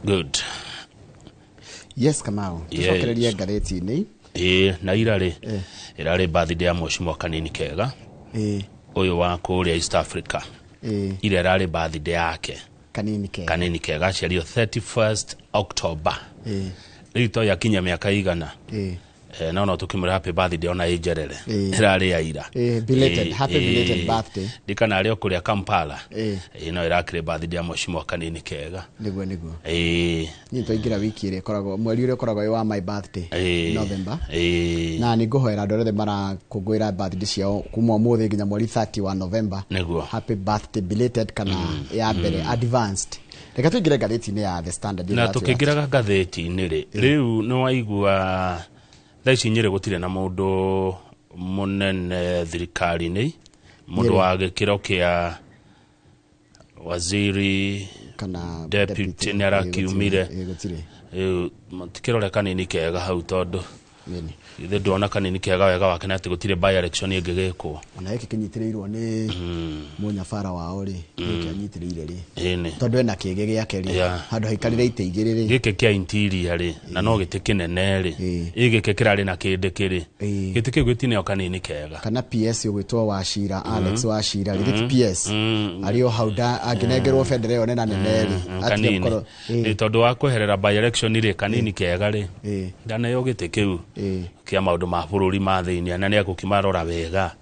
Good. Yes, Kamau. Tucokereria ngathĩti-inĩ. Na irarĩ birthday ya Mheshimiwa Kanini Kega. Uyu wa kũrĩa East Africa. Ira irarĩ birthday yake. Kanini Kega aciarirwo 31st October. Rĩu yakinya mĩaka igana. No tukimũra happy birthday ona ijerere. Irarĩ ya ira. Belated, happy belated birthday. Ndikana arĩ kũrĩa Kampala. No irakĩrĩ birthday ya Mheshimiwa Kanini Kega. Nĩguo. Niĩ twaingĩra wiki ĩrĩa ĩkoragwo mweri ũrĩa ũkoragwo wa my birthday November. Na nĩ ngũhoera andũ othe marakũngũĩra birthday ciao kuma ũmũthĩ nginya mweri 30 wa November. Happy birthday belated kana ya mbere advanced. Reka tũingĩre ngathĩti-inĩ ya The Standard. Na tũkĩingĩra ngathĩti-inĩ rĩu nĩ waigua thaici Nyĩrĩ gũtirĩ na mũndũ mũnene thirikari-inĩ, mũndũ wa gĩkĩro kĩa waziri kana deputy nĩ arakiumire. Matikĩrore Kanini Kega hau tondũ ithe ndona Kanini Kega wega wake na atĩ gũtirĩ by election ĩngĩgĩkwo. Ona gĩkĩ kĩnyitĩrĩirwo nĩ mũnyabara wao rĩ, gĩkĩ anyitĩrĩire rĩ, tondũ ena kĩgĩ gĩake rĩ, handũ haikarĩre itĩ igĩrĩ rĩ, gĩkĩ kĩa interior rĩ, na no gĩtĩ kĩnene rĩ, gĩkĩ kĩrarĩ na Kindiki rĩ, gĩtĩ kĩu gĩtineo Kanini Kega kana PS ũgwĩtwo Wachira, Alex Wachira rĩ, PS arĩ o hau angĩnengerwo federal ĩyo nena nene rĩ, Kanini nĩ tondũ wa kweherera by election rĩ, Kanini Kega rĩ, ndaneo gĩtĩ kĩu kia maundu ma bururi ma thĩinĩ na nĩ agũkimarora wega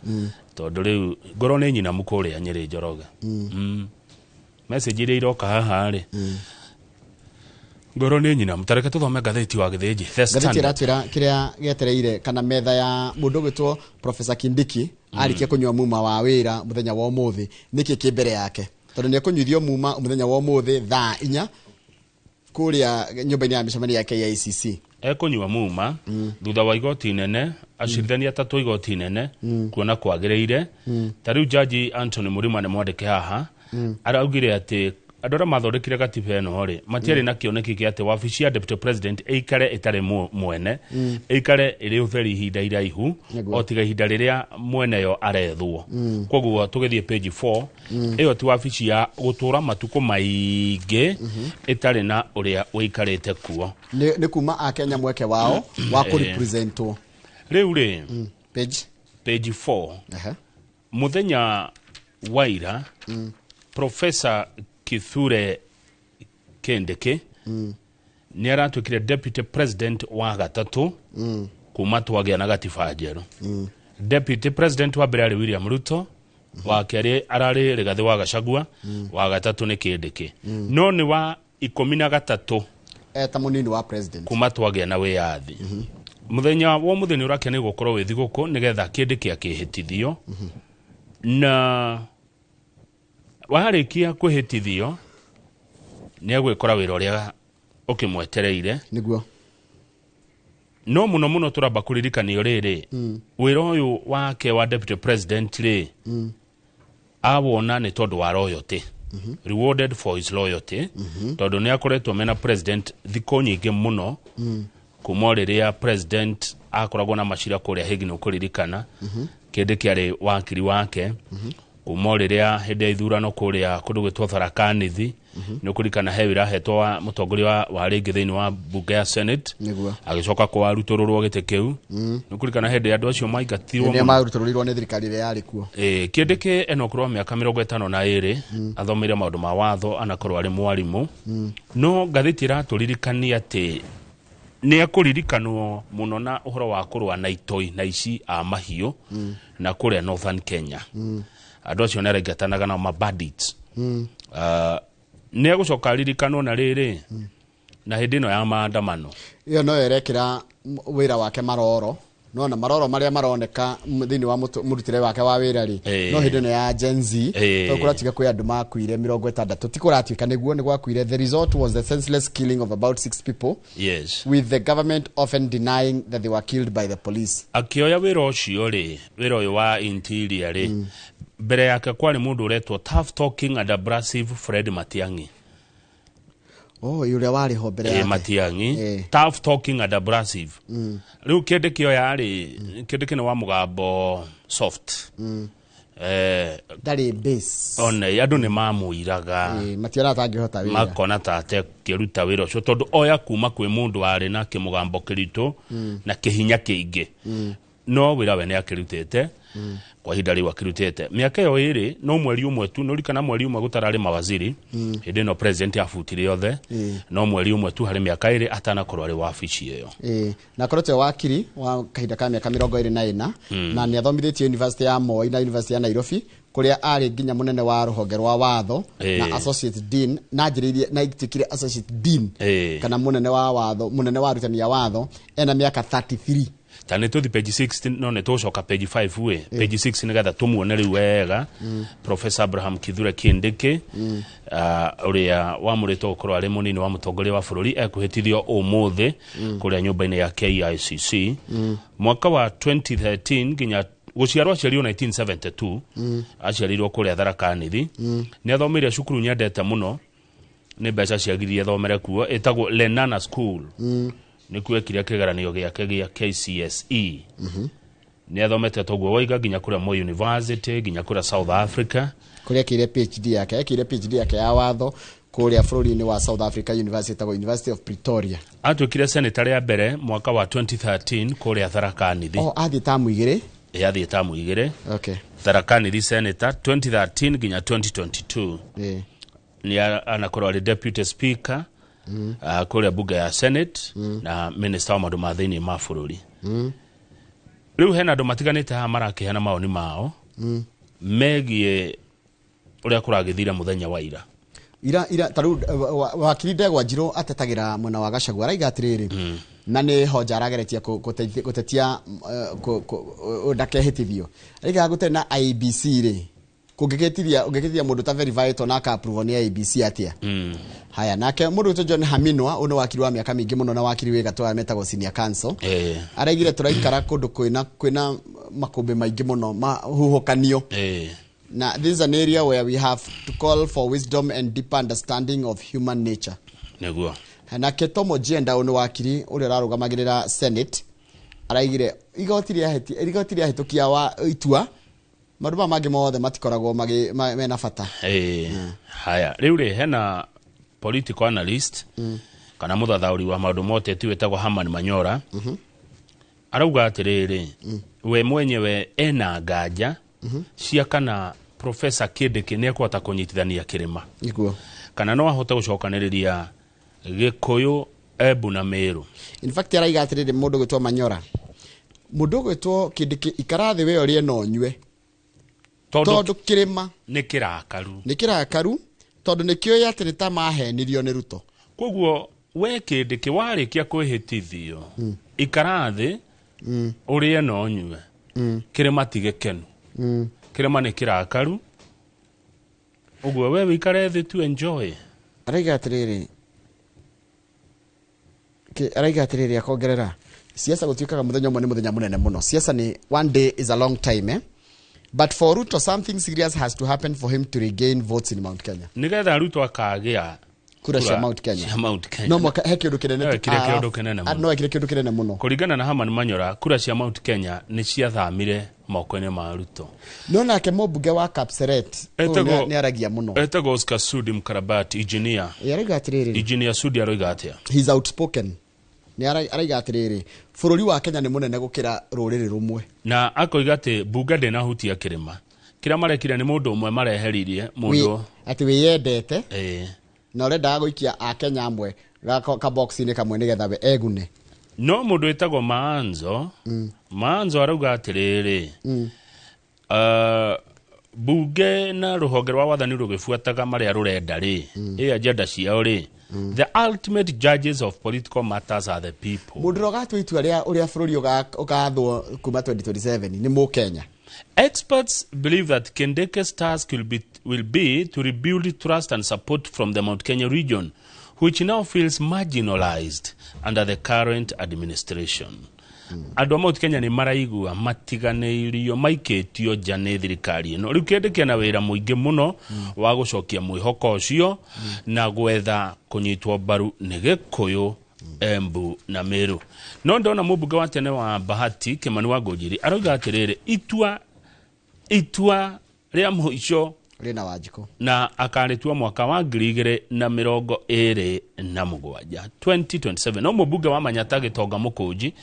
tondũ rĩu ngoro nĩ nyina mũkũrĩa Nyĩrĩ Njoroge. Message iria iroka haha rĩ, ngoro nĩ nyina mũtareke tũthome ngathĩti wa gĩthĩnji. Ngathĩti ĩratwĩra kĩrĩa gĩetereire kana metha ya mũndũ ũgwĩtwo Professor Kindiki arĩkia kũnyua muma wa wĩra mũthenya wa ũmũthĩ nĩkĩ kĩ mbere yake, tondũ nĩ ekũnyuithio muma mũthenya wa ũmũthĩ thaa 4 kũrĩa nyũmba-inĩ ya mĩcemanio ya KICC. Ekũnyua muma thutha wa igoti inene acirithania atatũ igoti inene kuona kwagĩrĩire. Ta rĩu Jaji Anthony Murima nĩ mwandĩke haha araugire atĩ andũ arĩa mathondekire gatiba ĩno rĩ matiarĩ na kĩoneki kĩa atĩ wabici ya Deputy President ĩikare ĩtarĩ mwene, ĩikare ĩrĩ ũtheri ihinda iraihu o tiga ihinda rĩrĩa mwene yo arethwo. Koguo tũgĩthiĩ page 4 ĩyo ti wabici ya gũtũra matukũ maingĩ ĩtarĩ na ũrĩa ũikarĩte kuo. Nĩ kuma a Kenya mweke wao wa kũrepresentwo. Rĩu rĩ page 4 mũthenya wa ira Professor Kithure Kindiki nĩ aratuĩkire Deputy President wa gatatũ kuma twagĩa na gatiba njerũ. Deputy President wa mbere arĩ William Ruto, wa kerĩ ararĩ Rigathi wa Gachagua, wa gatatũ nĩ Kindiki. No nĩ wa 13 eta mũnini wa president kuma twagĩa na wĩyathi. Mũthenya wa mũthenya ũrakĩa nĩ gũkorwo wĩ thigũkũ nĩgetha Kindiki akĩhĩtithio na warĩkia kwĩhĩtithio nĩ agwĩkora wĩra ũrĩa ũkĩmwetereire. Nĩguo. No mũno tũramba kũririkanio rĩrĩ wĩra ũyũ wake wa Deputy President rĩ awona nĩ tondũ wa loyalty, rewarded for his loyalty, tondũ nĩ akoretwo mena president thikũ nyingĩ mũno kuma rĩrĩa president akoragwo na macira kũrĩa Hague nĩ kũririkana. Kindiki arĩ wakiri wake kuma rĩrĩa hĩndĩ ya ithurano kũrĩa kũndũ gwĩtwo Tharaka-Nithi nĩ kũririkana he wĩra hetwo wa mũtongoria wa rĩngĩ thĩinĩ wa bunge ya Senate agĩcoka kwarutũrũrwo gĩtĩ kĩu. Nĩ kũririkana hĩndĩ andũ acio maingatirwo nĩ marutũrũrirwo nĩ thirikari ĩrĩa yarĩ kuo. Kindiki enokorwo mĩaka 52 athomeire maũndũ ma watho anakorwo arĩ mwarimũ. No ngathĩti ĩratũririkania atĩ nĩ akũririkanwo mũno na ũhoro wa kũrũa na itoi na ici a mahiũ na kũrĩa Northern Kenya. Andũ acio nĩ araingatanaga na mabandits. Nĩ agũcoka ririkanwo na rĩrĩ na hĩndĩ ĩno ya maandamano. Iyo no yerekera wĩra wake maroro, no na maroro marĩa maroneka thĩinĩ wa mũrutĩre wake wa wĩra rĩ, no hĩndĩ ĩno ya Gen Z tũkũratiga kwĩ andũ makuire 60 tikũratuĩka nĩguo nĩ gwakuire. The result was the senseless killing of about 6 people, with the government often denying that they were killed by the police. Akĩoya wĩra ũcio rĩ, wĩra ũyũ wa interior rĩ, mbere yake kwarĩ mũndũ ũretwo tough talking and abrasive Fred Matiang'i. Yule wali ho mbere yake Matiang'i, tough talking and abrasive. Rĩu Kindiki oya rĩ, Kindiki nĩ wa mũgambo soft. Dari base. One andu ni mamuiraga. Mationa tangihota wira. Makona tate kiruta wira ucio tondu oya kuma kwi mundu ari na kimugambo kiritu na kihinya kiingi. No wira we ni akirutete. Kwa hinda riu akirutete. Miaka yo iri no mweri umwe tu no rikana mweri umwe gutarari mawaziri. Hindi no president afutire yothe. No mweri umwe tu hari miaka iri atana korwo ari wabici iyo. Na korote wakiri wa kahinda ka miaka 24 na ni athomithitie University ya Moi na University ya Nairobi kuria ari nginya munene wa ruhonge rwa watho na associate dean na njiririe na itikire associate dean kana munene wa watho munene wa rutani ya watho ena miaka 33. Tane to page 6 no ne to coka page 5 we page 6 ni gatha tumuone riu wega Professor Abraham Kithure Kindiki uria wa murito ukorwo ari munini wa mutongoria wa bururi ekuhitithio umuthi kuria nyumba-ini ya KICC mwaka wa 2013 nginya guciarwa ciario 1972 aciarirwo kuria Tharaka-Nithi ni athomire cukuru nyendete muno ni mbeca ciagirie thomere kuo etagwo Lenana School nikuo kiria kigeranio giake gia KCSE ni athomete toguo waiga nginya kuria Moi University nginya kuria South Africa kuria kire PhD yake ya watho kuria bururi-ini wa South Africa University tago University of Pretoria atwikire senator ya mbere mwaka wa 2013 kuria Tharaka-Nithi athi tamu igire athi tamu igire okay Tharaka-Nithi senator 2013 nginya 2022 ni anakorwo ari deputy speaker kuria bunge ya Senate na minister wa maundu ma thiini ma bururi riu hena andu matiganite ha marakihana maoni mao megie uria kuragithira muthenya wa ira taru wakiri Ndegwa Njiro atetagira mwena wa Gachagua araiga atiriri na ni hoja arageretia gutetia ndakehitithio araiga gute na IBC ri kungikitithia mundu ta verify to na ka approve ni IBC atia haya nake mundu to John Haminwa uno wakiri wa miaka mingi muno na wakiri we gatwa metagwo senior council araigire turaikara kundu kwina makumbi maingi muno mahuhukanio na this is an area where we have to call for wisdom and deeper understanding of human nature neguo na Ketomo Jenda uno wakiri uri rarugamagirira Senate araigire igoti ria hitukia wa itua maruba magi mothe matikoragwo mena bata haya riu ri hena political analyst kana muthathauri wa maundu mote tiwetagwo Herman Manyora arauga atiriri we mwenyewe ena nganja cia kana Professor Kindiki ni ekwata kunyitithania kirima iguo kana no ahota gucokaniriria Gikuyu Embu na Meru in fact araiga atiriri mundu gwitwo Manyora mundu gwitwo Kindiki ikarathi we ori eno nywe tondu kirima ni kirakaru tondu nikio yatirita mahenirio ni Ruto koguo we Kindiki warikia kwihitithio ikarathi uri eno nywe kirima tigekenu kirima ni kirakaru uguo we wikare thi to enjoy araiga atiriri akongerera siasa gutwikaga muthenya umwe ni muthenya munene muno siasa ni one day is a long time but for Ruto something serious has to happen for him to regain votes in Mount Kenya nigetha Ruto akagia kura cia Mount Kenya no mwaka he kindu kinene kinene muno kuringana na Herman Manyora kura cia Mount Kenya ni cia thamire moko-ini ma Ruto no nake mobunge wa Kapseret ni aragia muno etagwo Oscar Sudi Mkarabati engineer araiga atiriri engineer Sudi araiga atia he's outspoken ni araiga atiriri bururi wa Kenya ni munene gukira ruriri rumwe na akoiga ati bunge ndinahutia kirima kira marekire ni mundu umwe mareheririe mundu ati we yendete na urenda guikia a Kenya amwe ka box ni kamwe nigetha we egune no mundu etagwo Maanzo arauga atiriri bunge na ruhonge rwa wathani rugifuataga maria rurenda ri agenda ciao ri the ultimate judges of political matters are the people mundu rogatwa itua uria bururi ugathwo kuma 2027 ni mu Kenya. Experts believe that Kindiki's task will be to rebuild trust and support from the Mount Kenya region, which now feels marginalized under the current administration. Andu Mount Kenya ni maraigua matiganeirio maiketio jane thirikari no riu Kindiki na wira muingi muno wa gucokia mwihoko ucio na gwetha kunyitwo baru ni Gikuyu Embu na Meru no ndona mubunge wa tene wa Bahati Kimani wa Ngũnjiri arauga atiriri itua ria muico rina Wanjikũ na akaritua mwaka wa 2027 2027 no mubunge wa Manyata Gitonga Mukunji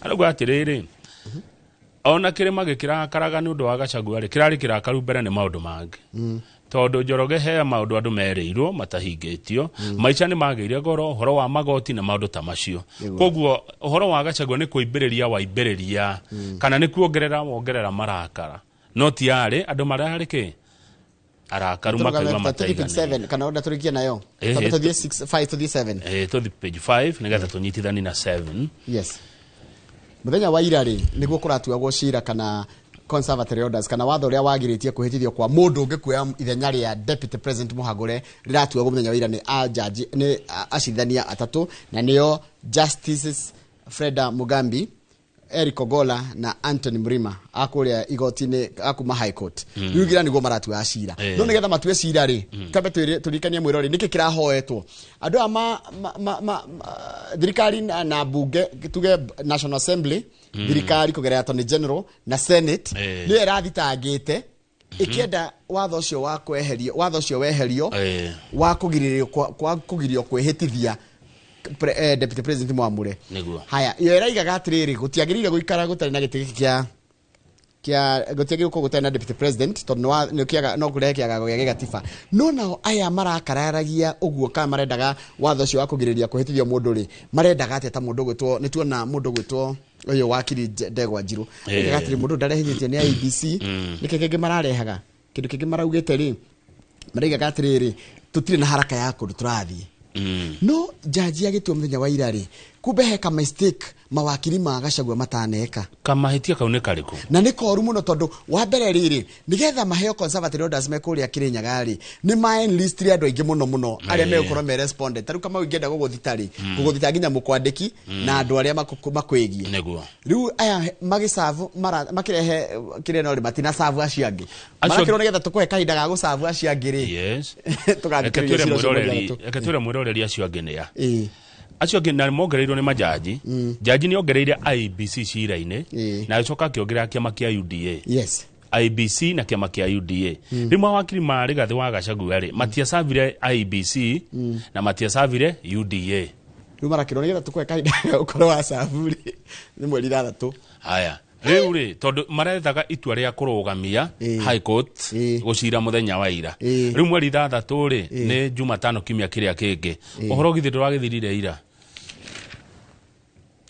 arauga atiriri ona kirima gikirakaraga ni undu wa Gachagua ri kirari kirakaru mbere ni maundu mangi tondu Njoroge he maundu andu merirwo matahingitio maica ni magiire goro horo wa magoti na maundu ta macio koguo horo wa Gachagua ni kuimbiriria wa imbiriria kana ni kuongerera marakara no ti ari andu marari ki arakaru makaiwa mataigana kana onda turikia nayo tabato 5 to 7 to the page 5 nigetha tunyitithani na 7 yes muthenya wa ira ri niguo kuratuagwo cira kana conservative orders kana watho ria wagiritie kuhitithio kwa mundu ungi kuya ithenya ria deputy president Muhagure riratuagwo muthenya wa ira ni judge ni acithania atatu na nio justices Freda Mugambi, Eric Ogola na Anthony Mrima akuria igotini akuma high court yugira niguo maratua cira no nigetha matue cira ri kabe turikania mwirori niki kirahoetwo andu ama thirikari na bunge tuge National Assembly thirikari kugerera Attorney General na Senate ni erathitangite ikienda watho ucio wa kweherio watho ucio weherio wa kugirio kwihitithia deputy president Mwamure haya yo eraigaga atiriri gutiagirire guikara gutari na gitiki kia gutiagirire gutari na deputy president tondu no kiaga no kurekiaga gya gatiba no nao aya marakararagia uguo kama marendaga watho cio wa kugiriria kuhitithia mundu ri marendaga ateta mundu gwitwo ni tuona mundu gwitwo uyo wakiri Ndegwa Njiru gatiri mundu ndarehithitio ni IBC nikekege mararehaga kindu kingi maraugite ri maraigaga atiriri tutire na haraka ya kundu turathie no jaji agitua muthenya wa ira ri kumbe ka mistake mawakiri ma Gachagua mataneka kamahitia kaune kariku na nikoru muno tondu wa mbere riri nigetha maheo conservative orders mekuria Kirinyaga ri ni ma enlist ri andu aingi muno aria megukoro me respondent taru kama wingenda guguthitari guguthita nginya mukwandiki na andu aria makwigie neguo riu aya magisavu makirehe kireno ri matina savu aciangi makiro nigetha tukuhe kahinda ga gusavu aciangi ri yes tugathikire mwiroreri acio angi nia acio angi na mongereirwo ni majaji jaji ni ongereire IBC cira-ini na acoka akiongerera kiama kia UDA yes IBC na kiama kia UDA rimwe wakiri mari gathi wa Gachagua ri matiacavire IBC na matiacavire UDA riu marakiro nigetha tukuhe kahinda ukoro wa savuri ni mweri 3 haya riu ri tondu marethaga itua ria kurugamia high court gucira muthenya wa ira riu mweri 3 ri ni Jumatano kimia kiria kingi uhoro githi nduragithirire ira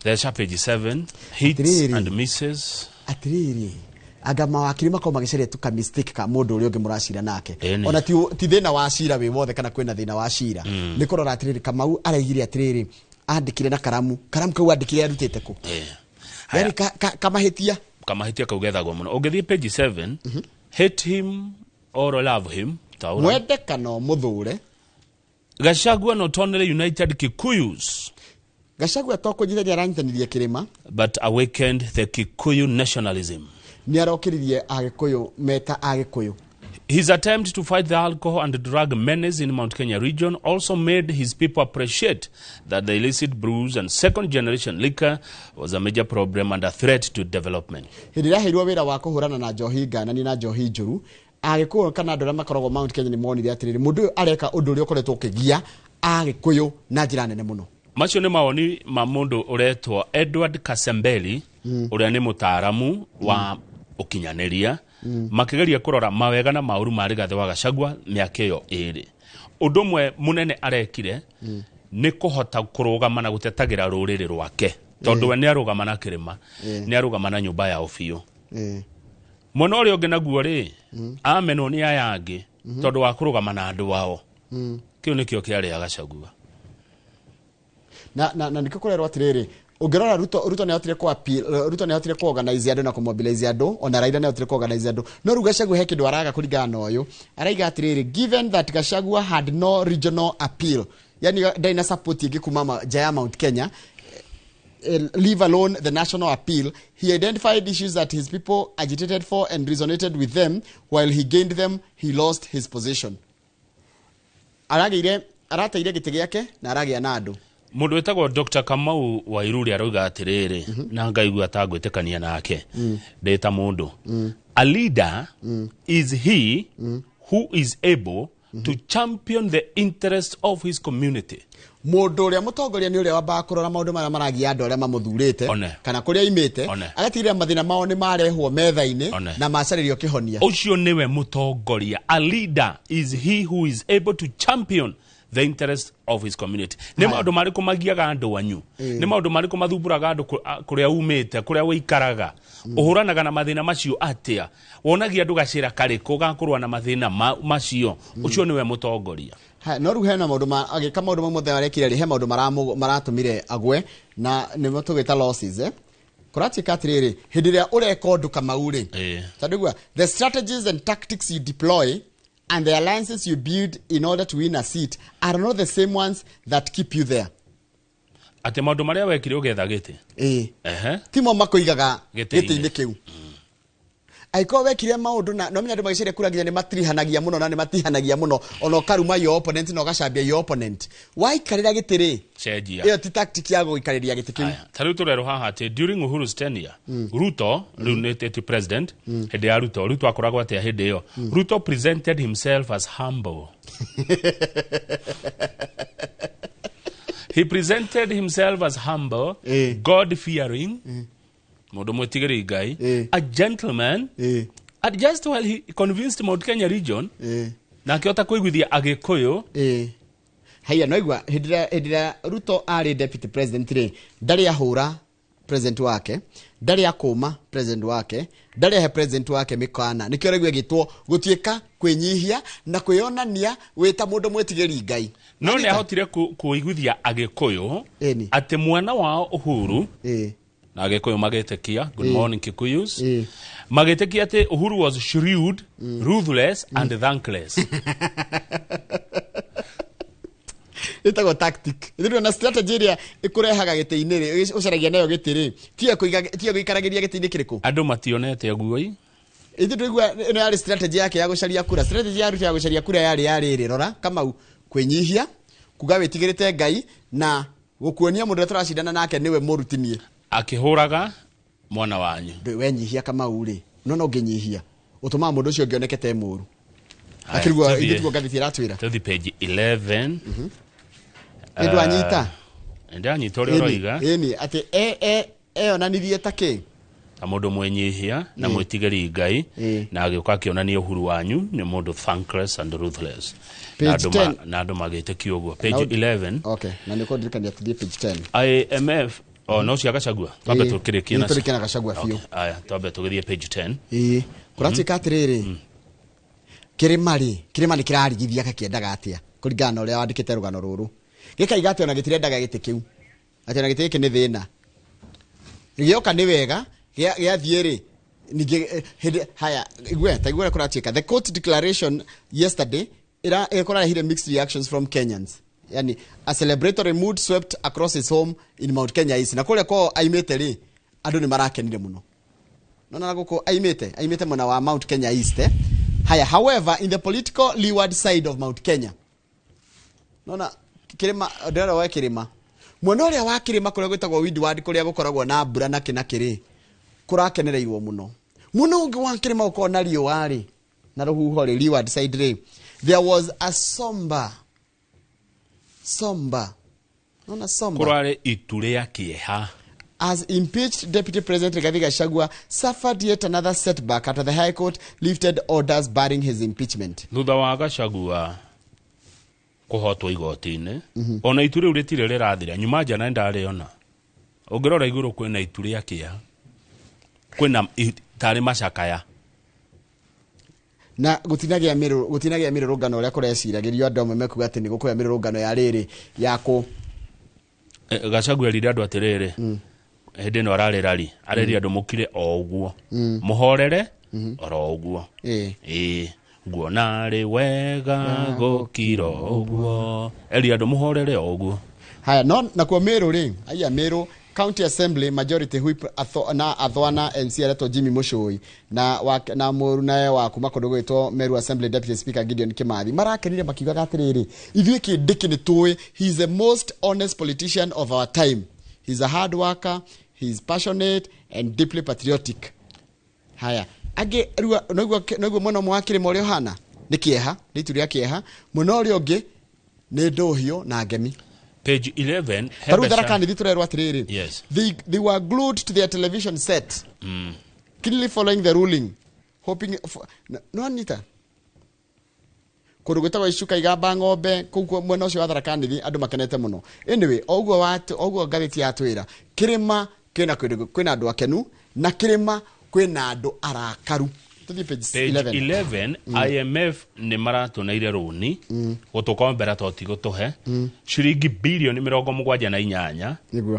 there's page 7 hits and misses atiriri aga mawakiri makoma giceria tuka mistake ka mundu uri ungi muracira nake ona ti thina wa cira wi wothe kana kwina thina wa cira ni kurora atiriri Kamau araigire atiriri andikire na karamu kau andikire arutite ku yani kamahitia kaugethagwo muno ungithi page 7 hate him or love him taura wende kana muthure Gachagua not only united Kikuyus Gachagua tokujithania aranyitanirie kirima but awakened the Kikuyu nationalism ni arokiririe Agikuyu meta Agikuyu. His attempt to fight the alcohol and drug menace in Mount Kenya region also made his people appreciate that the illicit brews and second-generation liquor was a major problem and a threat to development. Hidira hirwo wira wa kuhurana na njohi ganani na njohi njuru Agikuyu kana andũ arĩa makoragwo Mount Kenya ni monire atiriri mundu areka undu ũrĩa ũkoretwo ũkĩgia Agikuyu na njĩra nene muno. Macio nĩ mawoni ma mundu uretwo Edward Kasembeli ũrĩa nĩ mutaaramu wa ukinyaneria makigeria kurora mawega na mauru mari gathe wa Gachagua miaka iyo iri undu mwe munene arekire ni kuhota kurugama na gutetagira ruriri rwake tondu we ni arugama na kirima ni arugama na nyumba ya ofio muno uri ungi naguo ri ameno ni ayangi tondu wa kurugama na andu wao kiu nikio kiari ya Gachagua na nikukorerwa atiriri Ugirora Ruto ne otire ko appeal Ruto ne otire ko organize andu na ko mobilize andu ona Raila ne otire ko organize andu no ru Gachagua he kindu araga kurigana oyo araiga atiriri given that Gachagua had no regional appeal yani daina support igi kuma jaya Mount Kenya leave alone the national appeal he identified issues that his people agitated for and resonated with them while he gained them he lost his position arateire gite giake na aragia na andu mundu wetagwo Dr. Kamau wa Iruri aroiga atiriri na ngaigua tagwitikania nake ndeta mundu a leader is he who is able to champion the interest of his community. Mundu uria mutongoria ni uria wambaga kurora maundu maria maragia andu aria mamuthurite kana kuria imite agatirira mathina mao ni marehwo metha-ini na macaririo kihonia. Ucio niwe mutongoria. A leader is he who is able to champion the interest of his community. Ni maundu mariku magiaga andu wanyu, ni maundu mariku mathumburaga andu kuria umite, kuria wikaraga, uhuranaga na mathina macio atia, wonagia andu gacira kariku gakurwa na mathina macio. Ucio niwe mutongoria. No riu hena maundu agika maundu mamwe arekire ri he maundu maratumire agwe na nimo tugita losses kuratika atiriri hindi ria ureka undu Kamau ri tandugua the strategies and tactics you deploy and the alliances you build in order to win a seat are not the same ones that keep you there. Ate maundu maria wekire ugetha giti timo makoigaga giti-ini kiu aiko wekire maundu na no menya andu magiciria kuragia ni matirihanagia muno na ni matihanagia muno ono karuma your opponent no gacambia your opponent why karira gitiri cenjia iyo ti tactic ya guikariria giti kiu tariu turero haha ati during Uhuru's tenure Ruto runete president hindi ya Ruto akoragwo atia hindi iyo Ruto presented himself as humble. He presented himself as humble, God-fearing, a gentleman, and just while he convinced Mount Kenya region, na kiota kuiguthia Agikuyu. Haya noigwa hidira Ruto ari deputy president ri ndari ahura president wake, ndari akoma president wake, ndari he president wake mikana nikio regwe gitwo gutieka kwinyihia na kwionania weta mundu mwetigeri Ngai. No ni ahotire kuiguthia Agikuyu ati mwana wao Uhuru na Agikuyu magetekia good morning Kikuyus magetekia ati Uhuru was shrewd, ruthless and thankless. Itago tactic ithiru na strategy ria ikurehaga giti-ini ri ucaragia nayo gitiri tia guikaragiria giti-ini kiriku andu mationete aguoi ithiru igwa ino yari strategy yake ya gucaria kura. Strategy ya gucaria kura yari ri rora Kamau kwinyihia kuga witigirite Ngai na gukuonia mundu turacindana nake niwe murutinie akihuraga mwana wanyu wenyihia Kamau ri no nginyihia utuma mundu ucio ngionekete muru akirugwa ithiru gathiti ratwira to the page 11 ndu anyita anyita uri roiga ni ati onanirie take ta mundu mwenyihia na mwitigeri Ngai na agioka kionania Uhuru wanyu ni mundu thankless and ruthless na andu magite kiugo page 11. Okay na niko ndirikania page 10 IMF no cia Gachagua twambe tukirikia na turikana Gachagua fiu aya twambe tugithie page 10 kuratika atiriri kirimari kirarigithia kakiendaga atia kuringana uria wandikite rugano ruru gikai gati ona gitirendaga giti kiu ati ona giti kini thina gioka ni wega giathieri ningi haya igwe kuratika the court declaration yesterday ira hire mixed reactions from Kenyans. Yani a celebratory mood swept across his home in Mount Kenya East na kule kwa aimete ri andu ni marakenire muno nona guko aimete mwana wa Mount Kenya East Haya, however, in the political leeward side of Mount Kenya, nona kirima ndera wa kirima mwana uria wa kirima kuria gwitagwo windward kuria gukoragwo na mbura na kinakiri kurakenereirwo muno ungi wa kirima ukona riũa ri na ruhuho ri leeward side ri there was a somber nona somber kurare itule ya kieha as impeached Deputy President Rigathi Gachagua suffered yet another setback after the High Court lifted orders barring his impeachment. Thutha wa Gachagua kuhotwo igoti-ini ona itule uretire rirathira nyuma jana ndari ona ungirora iguru kwina itule ya kia kwina tari macakaya na gutinagia mirurungano uria kureciragirio andu amwe mekuga ati ni gukuya mirurungano ya riri yako Gachagua riri andu atiriri hende no ararerari areri andu mukire o uguo muhorere oro uguo guona ri wega gukiro uguo eri andu muhorere o uguo haya no na kwa miru ri aya miru County Assembly Majority Whip na Athwana MC Reto Jimmy Mushoi na mũru naye wa kuma kũndũ gwĩtwo Meru Assembly Deputy Speaker Gideon Kimathi marakenire makiugaga atĩrĩrĩ ithuĩ Kindiki nĩ tũĩ he is the most honest politician of our time. He's a hard worker, he's passionate and deeply patriotic. Haya age noguo mũno mwakire mũrĩo hana nĩ kĩeha nĩ ituria kĩeha mũno ũrĩa ũngĩ nĩ ndũhio na ngemi. Page 11 yes. They were glued to their television set, keenly following the ruling, hoping for, no Anita kurugeta wa ishuka igamba ng'ombe kuko mwena ucio wa Tharaka-Nithi andu makenete muno. Anyway oguo gatheti yatwira kirima kwina andu akenu na kirima kwina andu arakaru. Page 11 IMF ni maratuneire runi gutukombera toti gutuhe shiringi bilioni 78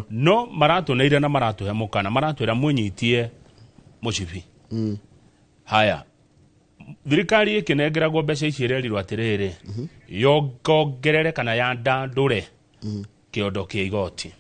no maratuneire na maratuhe mukana maratwira munyitie mucibi. Haya thirikari ikinengeragwo mbeca ici irerirwo atiriri yongongerere kana yandandure kiondo kia igoti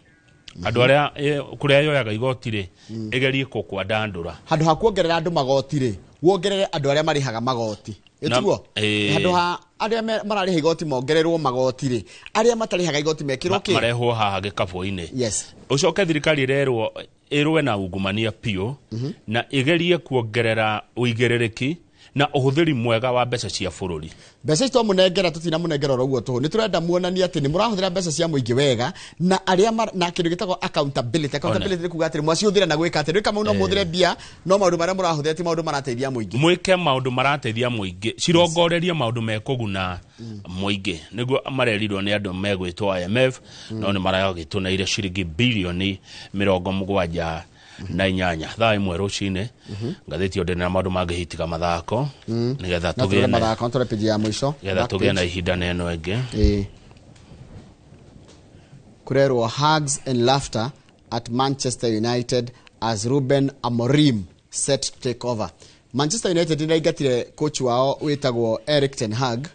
andu aria kuria yoyaga igoti ri igerie kwa dandura handu ha kuongerera andu magoti ri wongerere andu aria marihaga magoti etiguo handu ha aria marariha igoti mongererwo magoti ri aria matarihaga igoti mekirwo ki marehwo haha gikabu-ini. Yes ucoke thirikari irwe na ungumania pio na igerie kuongerera uigirereki na uhuthiri mwega wa mbeca cia bururi. Mbeca ito munengera tutina munengera roguo tuhu ni turenda muonania ati ni murahuthira mbeca cia muingi wega na aria na kindu gitagwo accountability ni kuga ati mwaciuthira na gwika ati rika mauno muthire bia no maundu maria murahuthira ti maundu marateithia muingi mwike maundu marateithia muingi cirongorerie maundu mekuguna muingi niguo marerirwo ni andu megwitwo IMF no ni marayogituneire ciringi bilioni 78 na inyanya thaa imwe rucine ngatheti yonde na maundu mangihitika mathako nigetha tugie mathako ntore page ya mwisho nigetha tugie na ihinda neno enge kurerwo hugs and laughter at Manchester United as Ruben Amorim set to take over. Manchester United ndaigatire coach wao witagwo Erik ten Hag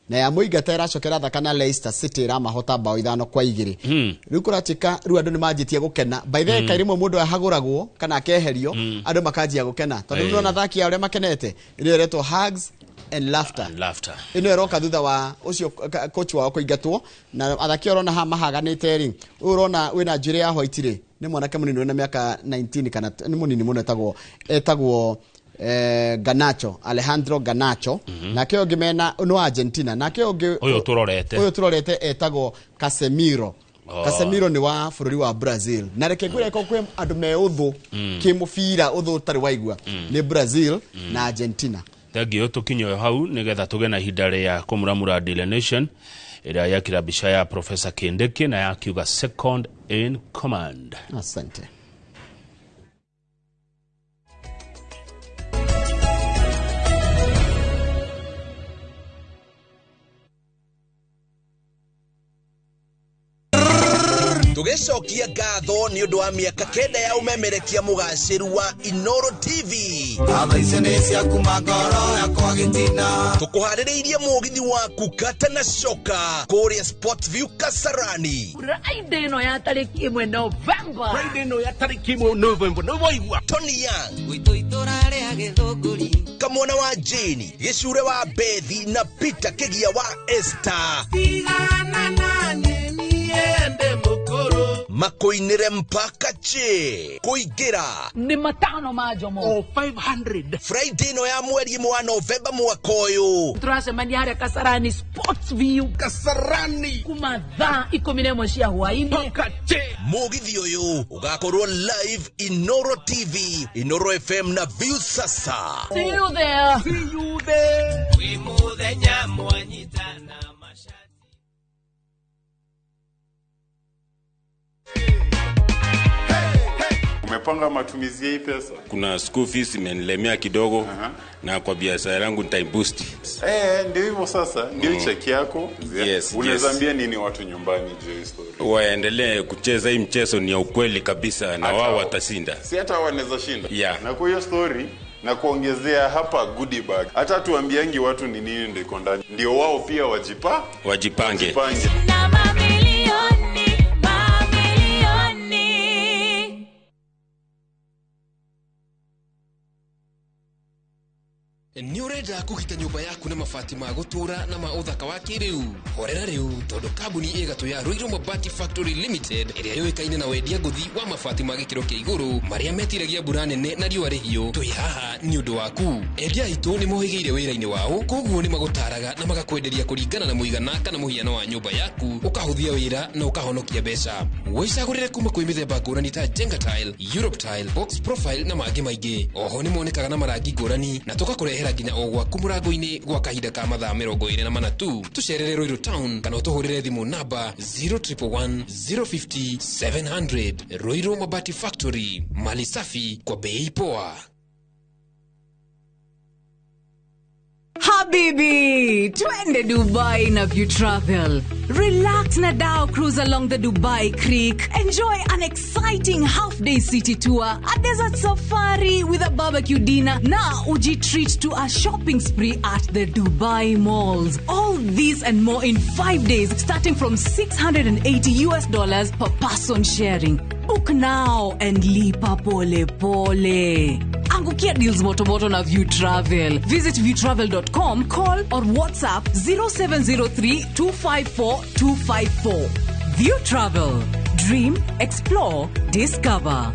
na ya muigata iracokera thakana Leicester City ramahota bao 5-2 riu kuratika riu andu ni manjitie gukena by the way kairimo mundu ahaguragwo kana akeherio andu makanjia gukena tondu nona thaki ya uria makenete ire retwo hugs and laughter ino eroka thutha wa ucio coach wao kuingatwo na athaki orona ha mahaganite ri urona wina njire ya white ri ni mwanake munini wina miaka 19 kana ni munini muno etagwo Ganacho Alejandro Ganacho na kio ngimena no Argentina na kio uyu turorete etagwo Casemiro. Casemiro ni wa bururi wa Brazil na reke ngwire ko kwe andu me uthu kimufira uthu tari waigua ni Brazil na Argentina. Tagio tukinyo hau nigetha tuge na hidare ya Kũmuramura Daily Nation ira ya kirabisha ya Professor Kindiki na ya kiuga second in command. Asante. tugecokia ngatho ni undu wa miaka kenda ya umemerekia mugaciru wa Inoro TV tukuhaririirie mugithi waku kata na coka kuria Sport View Kasarani Friday no ya tariki 1 November no waigua Tony Young gwitu iturare agithunguri kamwana wa Jane Gichure wa Bethi na Peter Kigia wa Esther tigana nani niende mukuru makoinire mpaka che kuigira ni matano majomo 500 Friday no ya mweri wa November mwaka uyu turacemania haria Kasarani Sports View Kasarani kuma thaa 11 cia hwaini mpaka che mugithi uyu ugakorwo live Inoro TV Inoro FM na View sasa. See you there we muthenya mwanyitana Umepanga matumizi ya hii pesa? Kuna school fees imenilemea kidogo na kwa biashara yangu nita boost. Ndio hivyo sasa, ndio check yako. Yes, unawezambia nini watu nyumbani juu ya story? Waendelee kucheza hii mchezo, ni ya ukweli kabisa na wao watashinda. Si hata wanaweza shinda. Yeah. Na kwa hiyo story na kuongezea hapa goodie bag. Hata tuambiangi watu ni nini ndio iko ndani. Ndio wao pia wajipange. Na mamilioni Nurenda kugita nyumba yaku na mabati ma gutura na ma uthaka wa kiriu. Horera riu tondu kambuni igatu ya Ruiru Mabati Factory Limited iria yoikaine na wendia nguthi wa mabati ma gikiro kia iguru maria metiragia mbura nene na riua rihio. Twi haha ni undu waku. Endia itu ni mohigeire wira-ini wao, koguo ni magutaraga na magakwenderia kuringana na muigana kana muhiano wa nyumba yaku, ukahuthia wira na ukahonokia mbeca. Wicagurire kuma kwi mithemba ngurani ta Jenga Tile, Europe Tile, Box Profile na mangi maingi. Oho ni monekaga na marangi ngurani na tugakurehera nginya o gwaku murango-ini gwa kahinda ka mathaa 24 tu. Tucerere Ruiru Town kana utuhurire thimu namba 0111 050 700. Ruiru Mabati Factory, mali safi kwa bei poa. Habibi, twende Dubai na View Travel. Relax na dao cruise along the Dubai Creek. Enjoy an exciting half-day city tour, a desert safari with a barbecue dinner. Now, uji treat to a shopping spree at the Dubai malls. All this and more in 5 days, starting from $680 per person sharing. Book now and lipa pole pole. Angukia deals motomoto na View Travel. Visit viewtravel.com, call or WhatsApp 0703 254 254. View Travel. Dream, explore, discover.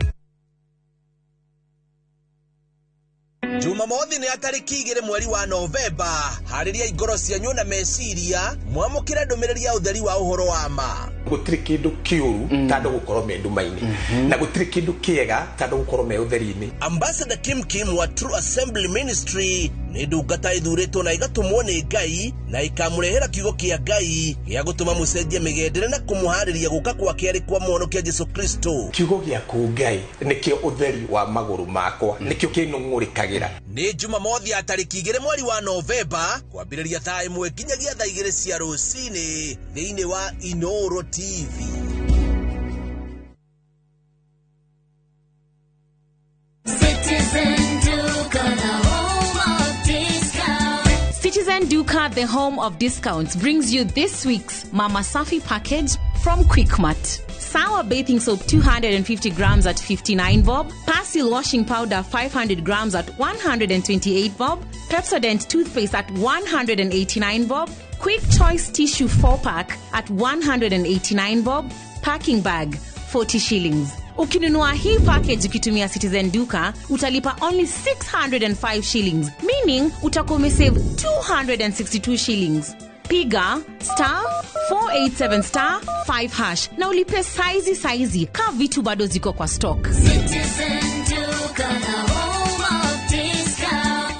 Jumamothi ni atariki 2 mweri wa Novemba. Hariria igoro cianyu na meciria mwamukira ndumiriri ya utheri wa uhoro wa ma. Gutiri kindu kiuru tando gukorwo me ndumaini na gutiri kindu kiega tando gukorwo me utheri-ini. Ambassador Kim wa True Assembly Ministry ni ndungata ithuritwo na igatumwo ni Ngai na ikamurehera kiugo kia Ngai gya gutuma mucenjie migendere na kumuhariria guka kwa kiari kwa mwonokia Jesu Kristo. Kiugo gya ku Ngai nikio utheri wa maguru makwa, nikio kinungurikagira. Ni Jumamothi ya tariki 2 mweri wa Novemba kwambiriria thaa 1 kinyagia thaa 2 cia rucini thiini wa Inoro TV. Citizen Duka, the home of discounts, brings you this week's Mama Safi package from Quickmart. Sour bathing soap 250 grams at 59 bob. Persil washing powder 500 grams at 128 bob. Pepsodent toothpaste at 189 bob. Quick Choice tissue 4-pack at 189 bob. Packing bag 40 shillings. Ukinunua hii package ukitumia Citizen Duka, utalipa only 605 shillings, meaning utakuwa umesave 262 shillings. Piga *487*5# na ulipe saizi ka vitu bado ziko kwa stock. Citizen Duka na home of discount.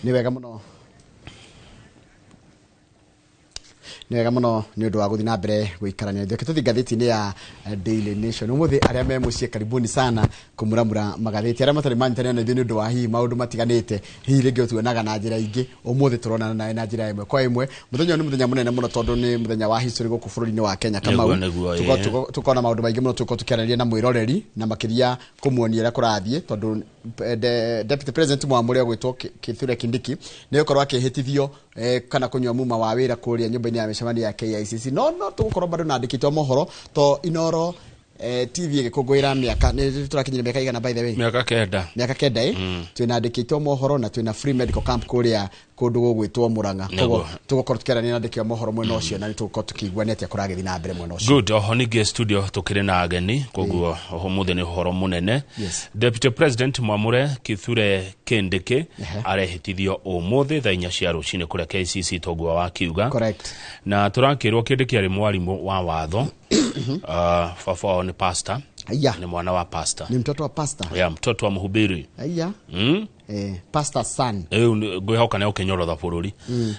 Ni wega muno ni undu wa guthi na mbere guikarania thio tuthi gatheti-ini ya Daily Nation. Umuthi aria me mucie karibuni sana Kũmuramura magatheti aria matari manyitania na ni undu wa hi maundu matiganite hi ringi tuonaga na njira ingi. Umuthi turona na njira imwe kwa imwe. Muthenya ni muthenya munene muno tondu ni muthenya wa history guku bururi-ini wa Kenya kama tukona maundu maingi muno tukiarania na mwiroreri na makiria kumuonia ria kurathie tondu Deputy President Mwamure gwitwo Kithure Kindiki ni ukorwa akihitithio kana kunywa muma wa wira kuria nyumba-ini ya micemania ya KICC no tugukorwo bado nandikitwo mohoro to Inoro TV igikungwira miaka ni turakinyira miaka igana by the way miaka kenda twinandikitwo mohoro na twina free medical camp kuria kundu gugwitwo Murang'a tugukorwo tukiarania nandikio mohoro mwena ucio na tugukorwo tukiguanete kuragithi na mbere mwena ucio. Good. Oho ninge studio tukire na ageni koguo oho muthe ni horo munene. Deputy President Mwamure Kithure Kindiki arehitithio umuthe thaa 4 cia rucini kuria KCC toguo wa kiuga. Correct. Na turakirwo Kindiki ari mwarimu wa watho fafo ni pastor. Aya. Ni mwana wa pastor. Ni mtoto wa pastor. Ya mtoto wa mhubiri. Aya. Pastor son. Ngwihoka na ukinyorotha bururi.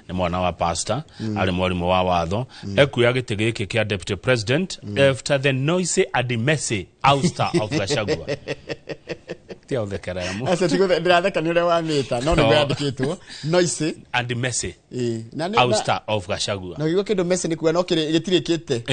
Ni mwana wa pastor, ari mwarimu wa watho. Ekuya gite giki kia Deputy President after the noisy and messy ouster of Gachagua. Tia uthekera yamu. Asa tigo ndiratheka ni ure wa mita no ni gwandikitwo noisy and messy. Ouster of Gachagua. Na gigo kindu messy ni kuga no gitirikite.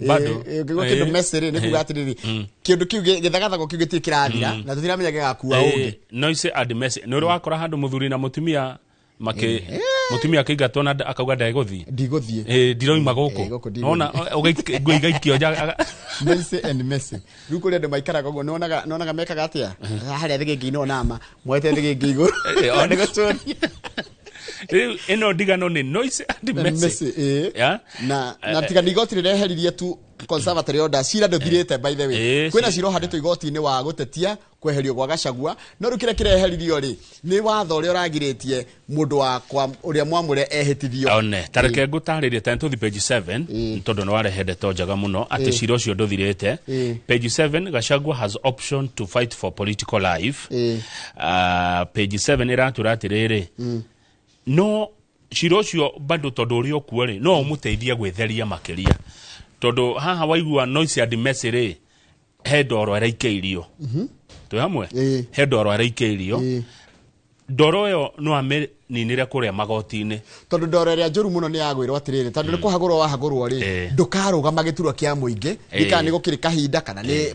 Bado. Gigo kindu messy ni kuga atiriri. Kindu kiu githagathago kiu gitikirathira na tutiramenya gigakuwa ungi. Noisy and messy. Nuri wakora handu muthuri na mutumia mutumia akigatwo na akauga ndaiguthi ndiguthie ndiroima guku nona ugaikio Messi and Messi ruko rende maikara gogo nonaga mekaga atia haria thigigi no nama mwete thigigi iguru onega story eno digano ni Noise and Messi na tiga nigoti reheririe tu conservatory order cira ndothirite by the way kwina ciro handitwo igoti-ini wa gutetia kweherio gwa Gachagua no rukire kireheririo ri ni watho uri uragiritie mundu wakwa uria mwamure ehitithio one tareke ngutaririe tani tuthi page 7 tondu no warehede tojaga muno ati ciro cio ndothirite page 7 Gachagua has option to fight for political life page 7 iratura atiriri no ciro cio bado tondu uri okuo ri no umuteithia gwetheria makiria tondu haha waigua Noise and Messi ri hedoro araikeirio tu hamwe hedoro araikeirio ndoro yo no ame ninire kuria magoti-ini tondu ndoro ria njuru muno ni yagwirwo atiriri tondu ni kuhagurwo wahagurwo ri ndukaruga magituro kia muingi nika ni gukiri kahinda kana ni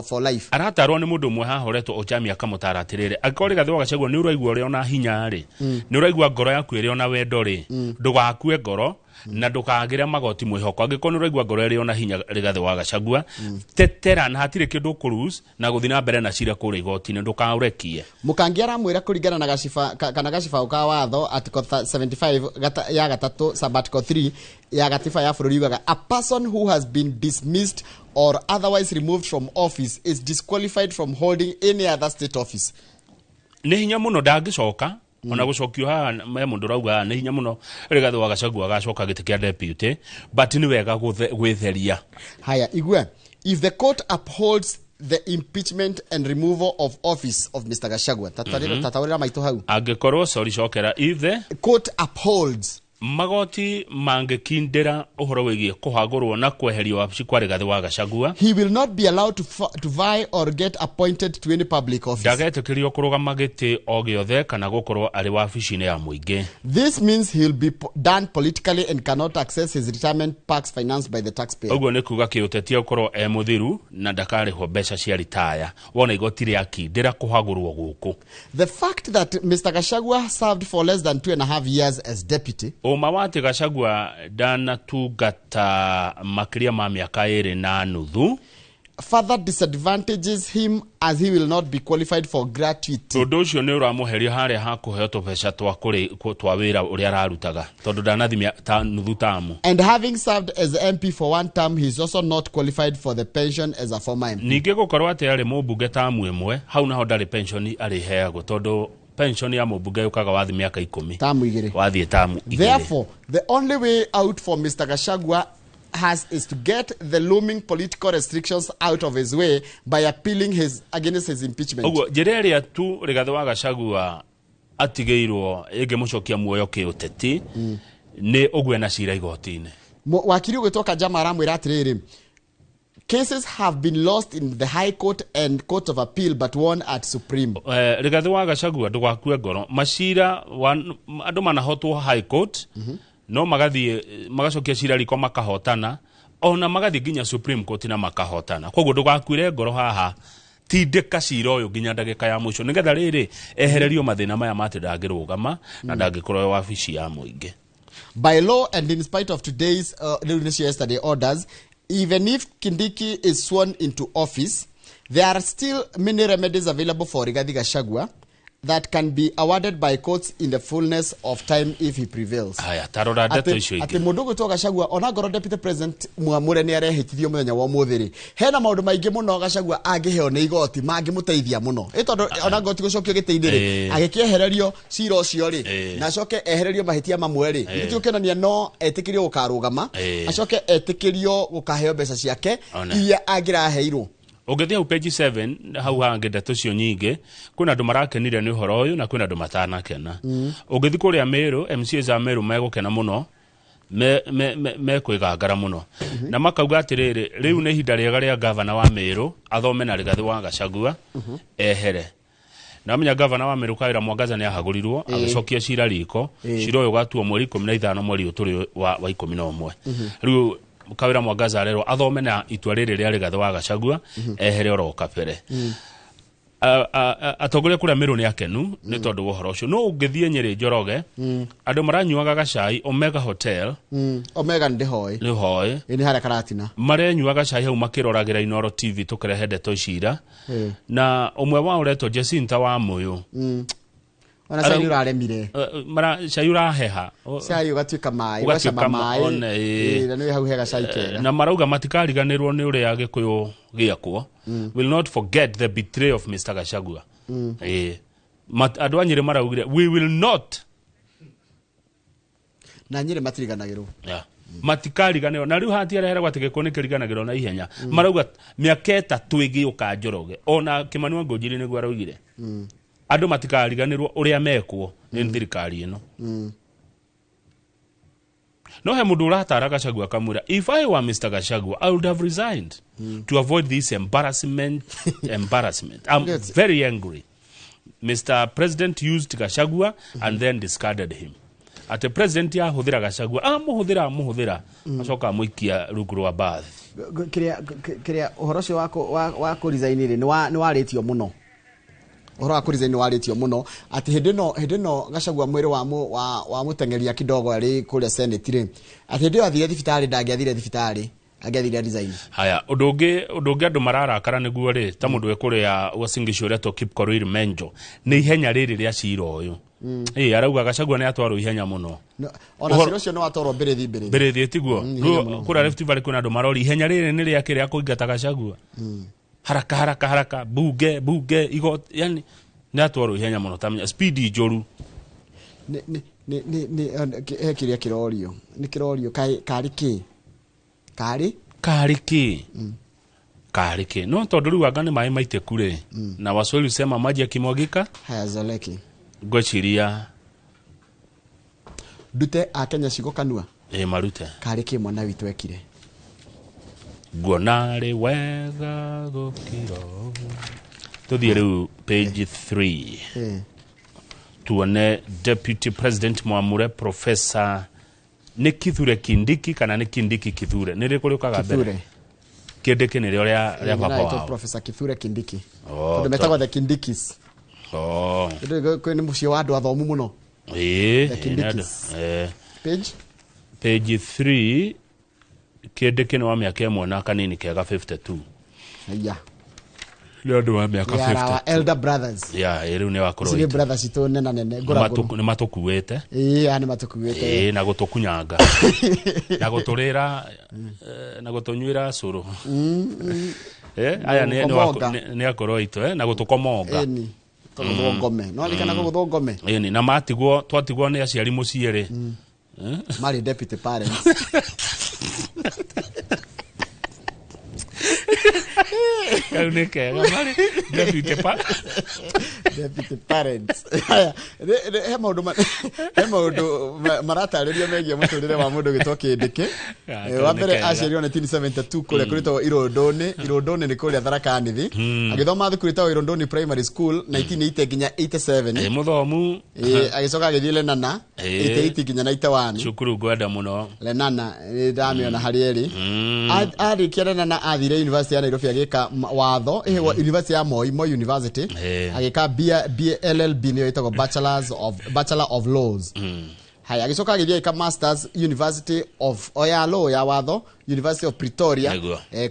for life aratarwo ni mundu mwe hahoretwo ochamia kamutara atiriri akori gathiwa Gachagua ni uraigwa uri ona hinya ri ni uraigwa ngoro yaku iri ona wendo ri ndugakue ngoro na ndukagire magoti mwihoko angikoni uraigwa ngoro iri ona hinya rigathe wa Gachagua tetera na hatire kindu kurus na guthina mbere na cira kuri igoti-ini ndukaurekie mukangi aramwira kuringana na Gachifa kana Gachifa uka watho article 75 ya gatatu sub article 3 ya gatiba ya bururi yugaga a person who has been dismissed or otherwise removed from office is disqualified from holding any other state office. Ni hinya muno ndagicoka ona gucokio ha me mundu rauga ni hinya muno rigathe wa Gachagua gacoka giti kia deputy but ni wega gwetheria. Haya igwe, if the court upholds the impeachment and removal of office of Mr. Gachagua tatarira maito hau angikorwo sorry cokera if the court upholds magoti mangikindira uhoro wigie kuhagurwo na kweherio wabici kwa rigathe wa Gachagua he will not be allowed to vie or get appointed to any public office. Ndagetikirio kurugama giti o giothe kana gukorwo ari wabici-ini ya muingi. This means he'll be done politically and cannot access his retirement perks financed by the taxpayer. Oguo ni kuga kiutetia ukorwo muthiru na ndakarihwo mbeca cia retire wona igoti ria kindira kuhagurwo guku. The fact that Mr. Gachagua served for less than 2.5 years as deputy umawati Gachagua dana tugata makiria ma miaka 2 na nuthu further disadvantages him as he will not be qualified for gratuity. Tondu ucio ni uramuheria haria hakuheo tubeca twa kuri twa wira uria ararutaga tondu ndanathimia ta nuthu tamu. And having served as MP for one term, he is also not qualified for the pension as a former MP. Ninge gukorwo ati ari mubunge tamu imwe hau naho ndari pension ari heago tondu pension ya mubunge yukaga wathi miaka 10 tamu igiri wathi tamu igiri. Therefore the only way out for Mr. Gachagua is to get the looming political restrictions out of his way by appealing against his impeachment. Oguo jereria tu rigathe wa Gachagua atigeirwo mucokia muoyo kiuteti ni ogwe na cira igoti-ini. Wakiri ugitoka jama aramwira atiriri cases have been lost in the High Court and Court of Appeal but won at Supreme. Rigathe wa Gachagua ndugakue ngoro macira andu manahotwo High Court no magacokia cira riko makahotana ona magathi nginya Supreme Court na makahotana koguo ndugakwire ngoro haha tindika cira uyu nginya ndagika ya muico nigetha riri ehererio mathina maya mate ndangirugama na ndangikorwo wabici ya muingi. By law and in spite of today's yesterday orders, even if Kindiki is sworn into office, there are still many remedies available for Rigathi Gachagua that can be awarded by courts in the fullness of time if he prevails. Haya tarora ndeto icio ingi. Ati mundu gutwa Gachagua ona ngoro deputy president Mwamure ni arehitithio muthenya wa muthiri. Hena maundu maingi muno Gachagua angiheo ni igoti mangimuteithia muno. Itondo ona ngoti gucokio giteithiri agikiehererio cira ucio ri na acoke ehererio mahitia mamwe ri. Ithuĩ kenania no etikirio gukarugama acoke etikirio gukaheo mbeca ciake iria angiraheirwo. Ugethia u page 7 hau hange ndeto cio nyingi kuna andu marakenire ni uhoro uyu na kuna andu matanakena. Ugethi kuria Meru MCs a Meru megukena muno me kwigangara muno na makauga atiriri riu ni ihinda riega ria governor wa Meru athome na Rigathi wa Gachagua ehere na menya governor wa Meru Kawira Mwangaza ni ahagurirwo agacokia cira riko cira uyu gatuo mweri 15 mweri uturi wa 11 riu Kawira Mwangaza rero athome na itua riri ria Rigathi wa Gachagua ehere oro kapere. atongoria kuria Meru ni akenu ni tondu wohoro ucio no ungithie Nyeri Njoroge andu maranyuaga gacai Omega Hotel Omega ndihoi ni haria karatina marenyuaga cai hau makiroragira Inoro TV tukirehe ndeto icira na umwe wao uretwo Jacinta wa Muyu ona cai uraremire cai uraheha cai ugatuika mai ugacama mai na ni hau hega cai kega na marauga matikariganirwo ni uria Gikuyu giakwo will not forget the betrayal of Mr. Gachagua andu a Nyeri maraugire we will not na Nyeri matiriganagirwo matikariganirwo na riu hati arehere gwati Gikuyu ni kiriganagirwo na ihenya marauga miaka 3 igiuka Njoroge ona Kimani wa Ngũnjiri niguo araugire andu matikariganirwo uria mekwo ni thirikari ino no he mundu uratara Gachagua kamura if I were Mr. Gachagua I would have resigned to avoid this embarrassment I'm very angry. Mr. President used Gachagua and then discarded him. At the president ya huthira Gachagua amuhuthira acoka muikia rungu rwa bath kiria uhoro cio wa resign ri ni waritio muno uhoro wa resign waritio muno ati hindi no Gachagua mwiri wa mutengeria kidogo ari kuria senate ri ati hindi athire thibitari ndangiathire thibitari agiathire resign haya udungi andu mararakara niguo ri ta mundu ekuria wasingisho ria to keep Korir Menjo ni ihenya riri ria cira uyu arauga Gachagua ni atwarwo ihenya muno ona cira ucio no atwarwo mbere tiguo kura Rift Valley kuna andu marori ihenya riri ni ria kiria kuingata Gachagua haraka buge yani ni atwarwo ihenya muno tamenya speed njoru ni kiria kirorio ni kirorio kari ki no tondu riu anga ni mai maite kure na Waswahili sema maji yakimwagika hayazoleki ngociria dute a Kenya cigo kanua marute kari ki mwana witu ekire guonare wega gukiro tuthie riu page 3 tuone Deputy President Kũmuramura Professor ni Kithure Kindiki kana ni Kindiki Kithure ni rikuri ukaga mbere Kindiki ni ria papa wao Professor Kithure Kindiki tondu metagwo the Kindikis ni mucio wa andu athomu muno page 3 Kindiki ni wa miaka imwe na kanini kega 52 ni andu wa miaka 50 elder brothers riu ni wakoro ni brothers itu nena nene ngoragwo ni matukuite ani matukuite na gutukunyanga na guturira na gutunywira curu aya ni akoro itu na gutukomonga ngome no alikana ngome na twatigwo ni aciari muciiri mari deputy parents kauneke mari deputy parents he maundu marataririo megie muturire wa mundu gitwa Kindiki wa mbere aciarirwo 1972 kuria kurito Irondoni ni kuria Tharaka Nithi agithoma thukuru itawo Irondoni Primary School 1980 nginya 87 muthomu agicoka agithie Lenana 88 nginya 91 cukuru gwenda muno Lenana ndamiona hari eri arikia Lenana athire University ya Nairobi agika watho University ya Moi University agika BLLB ni yitagwo Bachelor of Laws haya agicoka agithie ika Masters University of Law ya watho University of Pretoria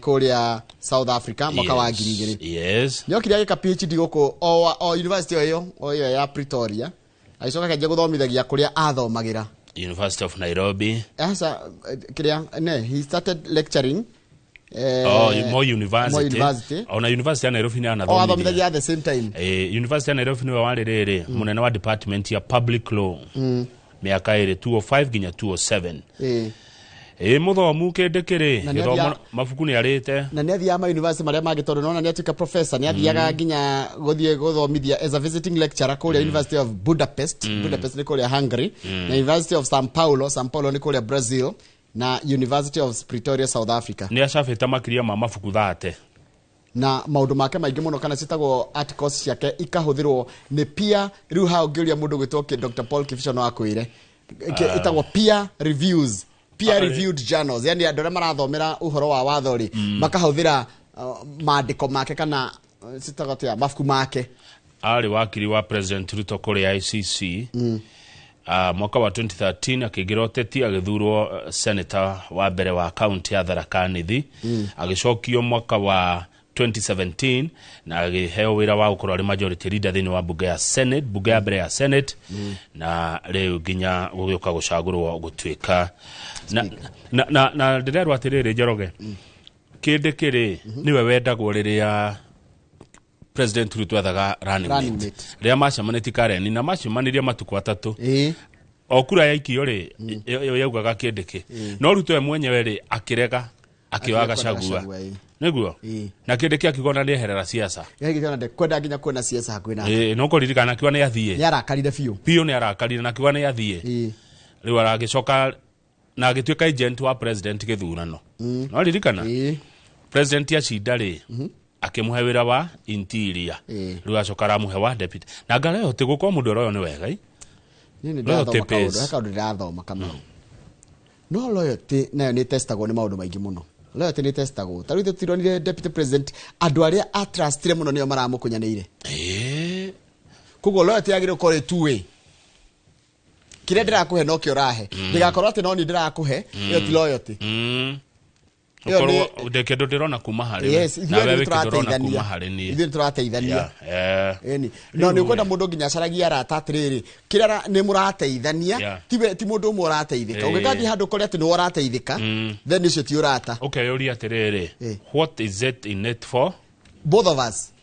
kuria South Africa mwaka wa 2000 nio kiria ika PhD goko o University yo ya Pretoria agicoka kaje guthomithagia kuria athomagira University of Nairobi asa kiria he started lecturing Moi University ona University ya Nairobi ni anathomithia athomithagia at the same time University ya Nairobi ni waririri munene wa department ya public law miaka 205 nginya 207 muthomu Kindiki githomo mabuku ni arite na ni athia ma university maria magitondu nona ni atuika professor ni athiaga nginya guthie guthomithia as a visiting lecturer kuria University of Budapest ni kuria Hungary na University of São Paulo ni kuria Brazil na University of Pretoria South Africa ni acabita makiria ma mabuku thate na maundu make maingi muno kana citagwo articles ciake ikahuthirwo ni peer riu ha ungiuria mundu gwitwo Dr. Paul Kifisho no akwire itagwo peer reviewed journals yani andu aria marathomera uhoro wa wathori makahuthira maandiko make kana sitagatia mafuku make ari wakiri wa President Ruto kuri ICC mwaka wa 2013 akigira uteti agithurwo senator wa mbere wa county ya Tharaka Nithi agicokio mwaka wa 2017 na agiheo wira wa gukorwo ari majority leader thini wa bunge ya Senate, bunge ya mbere ya Senate na riu ginya gugioka gucagurwo gutwika na ndirerwa atiriri Njoroge Kindiki ri niwe wendagwo riria President Ruto athaga running mate ria macemanĩti Karen na macemanirie matuku atatu okura yaikio ri yaugaga Kindiki no Ruto we mwenyewe ri akirega akiwa Gachagua niguo na Kindiki akigona ni eherera siasa yagithana de kwenda nginya kuona siasa hakwina no kuririkana akiwa ni athie ni arakarire biũ ni arakarire na akiwa ni athie riu aragicoka na agituika agent wa president githurano no ririkana president acinda ri akimuhe wira wa interior riu acokara muhe wa deputy na ngara yote gukwa mundu royo ni wega ni ndathoma kaundu ndathoma kama no loyalty nayo ni testagwo ni maundu maingi muno loyalty ni testagwo tariu tutironire deputy president andu aria atrustire muno nio maramukunyanire kugo loyalty yagire ukore two-way kire ndirakuhe no kio rahe ndigakorwo ati no ni ndirakuhe iyo ti loyalty Okoro udekedo ndirona kuma hari na wewe kidorona kuma hari ni ithu turateithania eni no ni ukwenda mundu nginya caragia arata atiriri kirara ni murateithania ti mundu umwe urateithika ungikathi handu kore ati ni urateithika then icio ti urata okay uri atiriri what is it in it for both of us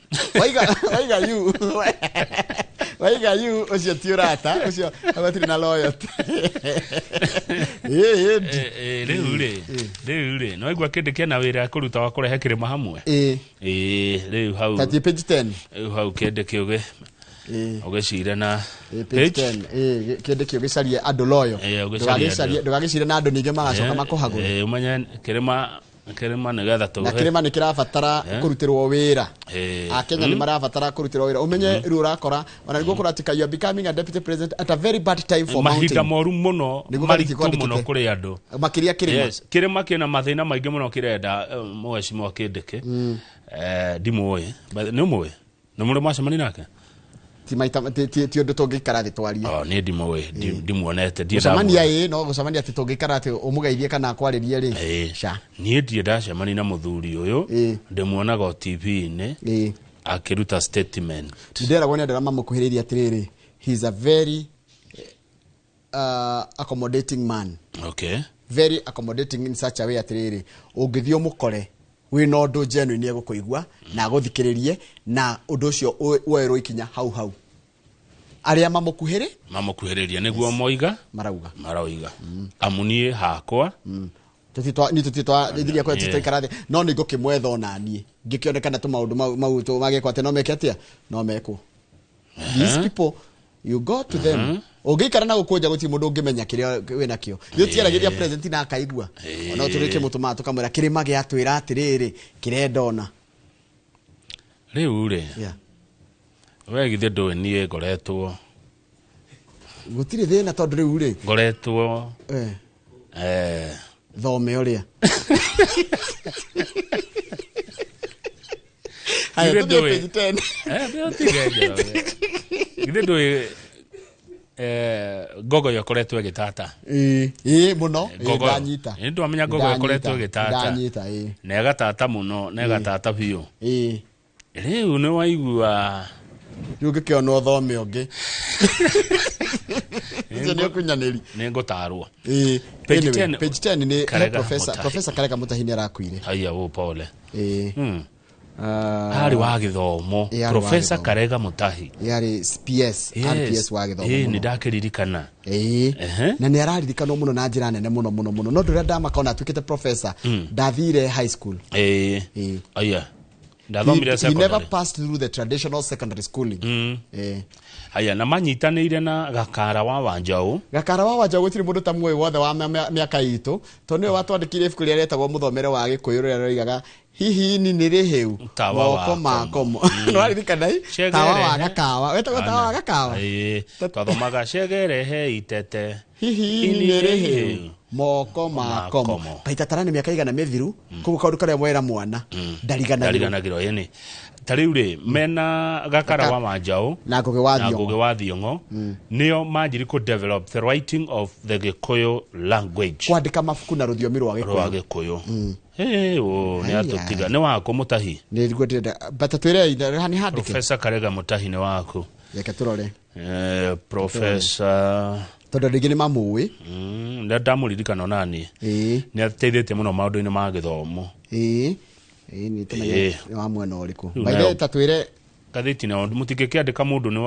waiga you ucio ti urata ucio abatiri na loyalty Riu no igwa Kindiki na wira kuruta wa kurehe kirima hamwe riu hau tati page 10 hau Kindiki ugicire na page 10 Kindiki ugicarie andu loyo ndugagicire na andu ninge magacoka makuhagura umenya kirima nigetha tuhe na kirima ni kirabatara kurutirwo wira Kenya ni marabatara kurutirwo wira umenye riu urakora ona niguo kuratika you are becoming a deputy president at a very bad time for mountain mahida moru muno maritu muno kuri andu makiria kirima kirima kina mathina maingi muno kirenda mweshimwa Kindiki ndimwe ni umwe no muri macemani nake ti maita ti undu tungikara thi twarie ni ndimuonete ndie no gucemania ati tungikara ati umugeithie kana kwaririe ri ni ndie ndacemani na muthuri uyu ndimuonaga TV-ini akiruta statement ndera wone ndara mamukuhiriria atiriri he is a very accommodating man very accommodating in such a way atiriri ungithio mukore wina undu genuine egukuigua na guthikiririe na undu ucio werwo ikinya hau aria mamukuhiriria niguo moiga marauga amunie hakwa tutitwa ndiria kwa tutikarathe no ni ngukimwetha onanie ngikionekana tu maundu mau tu magekwa ate no meke atia no meko these people you go to them ugikara na gukunja guti mundu ngimenya kiria wina kio yutiaragiria president na akaigua ona turike mutuma tukamwira kirima gia twira atiriri kirendona riu ri we githe ndo nie ngoretwo gutire thina tondu riu ri ngoretwo thome uria ayo ndo page 10 githe ndo gogo yokoretwo gitata muno ndanyita ndo amenya gogo yokoretwo gitata na gatata muno na gatata biu riu ni waigua yugikio no thome onge ndio kunyaneri ningutarwo page 10 ni professor Karega Mutahini arakuire haya wo pole hari wa githomo professor Karega Mutahi yari RPS wa githomo ni ndakiririkana na ni araririkana muno na njira nene muno no nduria ndamakona atukite professor ndathire high school aya he never passed through the traditional secondary schooling haya na manyitanire na Gakara wa Wanjau gutiri mundu tamwe wothe wa miaka itu to niwe watwandikire ibuku ria retagwo muthomere wa Gikuyu ria roigaga hihi ni niriheu moko makomo no aririkana tawa wa gakawa wetagwo tawa wa gakawa twathomaga cegere he itete hihi ni niriheu moko makomo paita tarani miaka igana mithiru kuko kaundu karia mwera mwana ndariganagirwo yene tariure mena gakara wa manjao na ngugi wa thiongo nio manjiri ku develop the writing of the Gikuyu language kwandika mafuku na ruthiomi rwa Gikuyu ni atutiga ni wako mutahi ni rigwetera bata twire hani handike Professor Karega Mutahi ni wako yeke turore Professor tondu ringi ni mamuwi ndamuririkana nani ni ateithĩtie muno maũndũ-inĩ ma gĩthomo ni tumenya wa mwena ũrĩkũ baile tatwire gathĩti na mũtingĩkĩandĩka mũndũ ni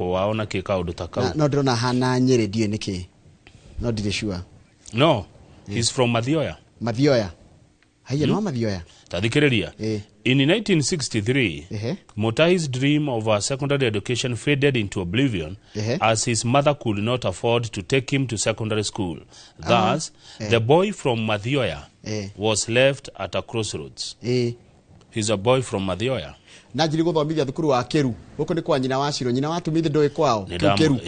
wao na kĩ kaũndũ ta kau no ndĩrona hana Nyeri ndiũ nĩkĩ no ndirĩ sure no he's from Mathioya haya no Mathioya tathikĩrĩria in 1963 Mutahi's dream of a secondary education faded into oblivion as his mother could not afford to take him to secondary school. Thus, the boy from Mathioya was left at a crossroads. He's a boy from Mathioya. Najiri guthomithia thukuru wa Kiru guku ni kwa nyina wa Ciro nyina watumithi ndoi kwao Kiru